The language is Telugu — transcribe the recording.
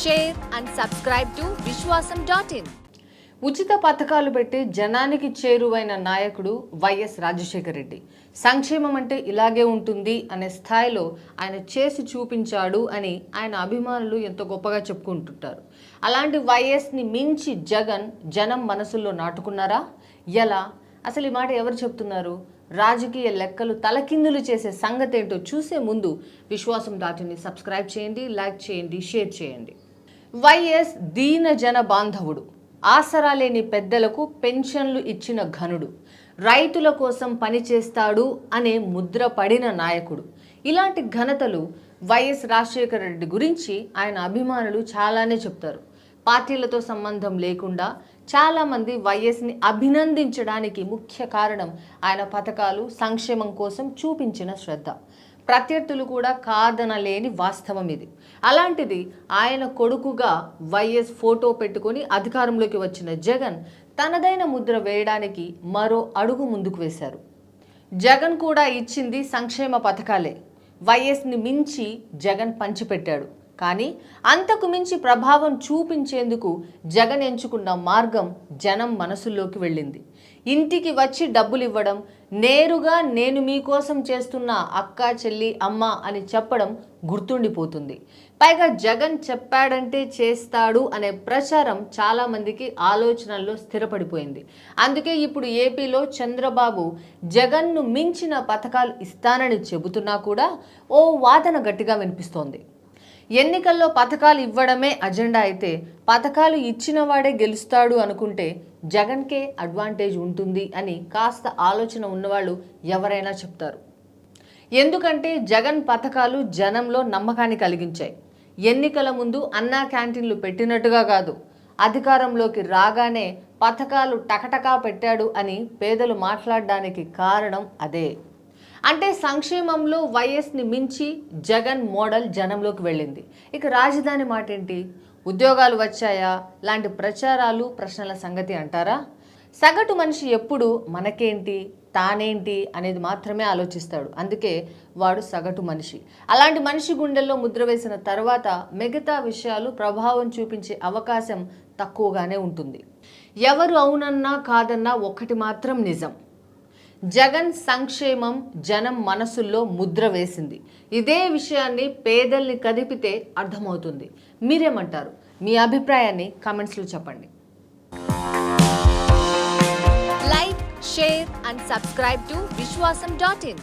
share and subscribe to Vishwasam.in. ఉచిత పథకాలు పెట్టి జనానికి చేరువైన నాయకుడు వైఎస్ రాజశేఖర రెడ్డి. సంక్షేమం అంటే ఇలాగే ఉంటుంది అనే స్థాయిలో ఆయన చేసి చూపించాడు అని ఆయన అభిమానులు ఎంతో గొప్పగా చెప్పుకుంటుంటారు. అలాంటి వైఎస్ని మించి జనం మనసుల్లో నాటుకున్నారా? ఎలా? అసలు ఈ మాట ఎవరు చెప్తున్నారు? రాజకీయ లెక్కలు తలకిందులు చేసే సంగతి ఏంటో చూసే ముందు విశ్వాసం.in సబ్స్క్రైబ్ చేయండి, లైక్ చేయండి, షేర్ చేయండి. వైఎస్ దీన జన బాంధవుడు, ఆసరా లేని పెద్దలకు పెన్షన్లు ఇచ్చిన ఘనుడు, రైతుల కోసం పనిచేస్తాడు అనే ముద్ర పడిన నాయకుడు. ఇలాంటి ఘనతలు వైఎస్ రాజశేఖర రెడ్డి గురించి ఆయన అభిమానులు చాలానే చెప్తారు. పార్టీలతో సంబంధం లేకుండా చాలామంది వైఎస్ని అభినందించడానికి ముఖ్య కారణం ఆయన పథకాలు, సంక్షేమం కోసం చూపించిన శ్రద్ధ. ప్రత్యర్థులు కూడా కాదనలేని వాస్తవం ఇది. అలాంటిది ఆయన కొడుకుగా వైఎస్ ఫోటో పెట్టుకొని అధికారంలోకి వచ్చిన జగన్ తనదైన ముద్ర వేయడానికి మరో అడుగు ముందుకు వేశారు. జగన్ కూడా ఇచ్చింది సంక్షేమ పథకాలే. వైఎస్ని మించి జగన్ పంచిపెట్టాడు. కానీ అంతకు మించి ప్రభావం చూపించేందుకు జగన్ ఎంచుకున్న మార్గం జనం మనసుల్లోకి వెళ్ళింది. ఇంటికి వచ్చి డబ్బులు ఇవ్వడం, నేరుగా నేను మీకోసం చేస్తున్న అక్క, చెల్లి, అమ్మ అని చెప్పడం గుర్తుండిపోతుంది. పైగా జగన్ చెప్పాడంటే చేస్తాడు అనే ప్రచారం చాలామందికి ఆలోచనల్లో స్థిరపడిపోయింది. అందుకే ఇప్పుడు ఏపీలో చంద్రబాబు జగన్ను మించిన పథకాలు ఇస్తానని చెబుతున్నా కూడా ఓ వాదన గట్టిగా వినిపిస్తోంది. ఎన్నికల్లో పథకాలు ఇవ్వడమే అజెండా అయితే పథకాలు ఇచ్చిన వాడే గెలుస్తాడు అనుకుంటే జగన్కే అడ్వాంటేజ్ ఉంటుంది అని కాస్త ఆలోచన ఉన్నవాళ్ళు ఎవరైనా చెప్తారు. ఎందుకంటే జగన్ పథకాలు జనంలో నమ్మకాన్ని కలిగించాయి. ఎన్నికల ముందు అన్నా క్యాంటీన్లు పెట్టినట్టుగా కాదు, అధికారంలోకి రాగానే పథకాలు టకటకా పెట్టాడు అని పేదలు మాట్లాడడానికి కారణం అదే. అంటే సంక్షేమంలో వైఎస్ని మించి జగన్ మోడల్ జనంలోకి వెళ్ళింది. ఇక రాజధాని మాట ఏంటి? ఉద్యోగాలు వచ్చాయా లాంటి ప్రచారాలు, ప్రశ్నల సంగతి అంటారా? సగటు మనిషి ఎప్పుడు మనకేంటి, తానేంటి అనేది మాత్రమే ఆలోచిస్తాడు. అందుకే వాడు సగటు మనిషి. అలాంటి మనిషి గుండెల్లో ముద్ర వేసిన తర్వాత మిగతా విషయాలు ప్రభావం చూపించే అవకాశం తక్కువగానే ఉంటుంది. ఎవరు అవునన్నా కాదన్నా ఒక్కటి మాత్రం నిజం, జగన్ సంక్షేమం జనం మనసుల్లో ముద్ర వేసింది. ఇదే విషయాన్ని పేదల్ని కదిపితే అర్థమవుతుంది. మీరేమంటారు? మీ అభిప్రాయాన్ని కామెంట్స్లో చెప్పండి. Like, share and subscribe to Vishwasam.in.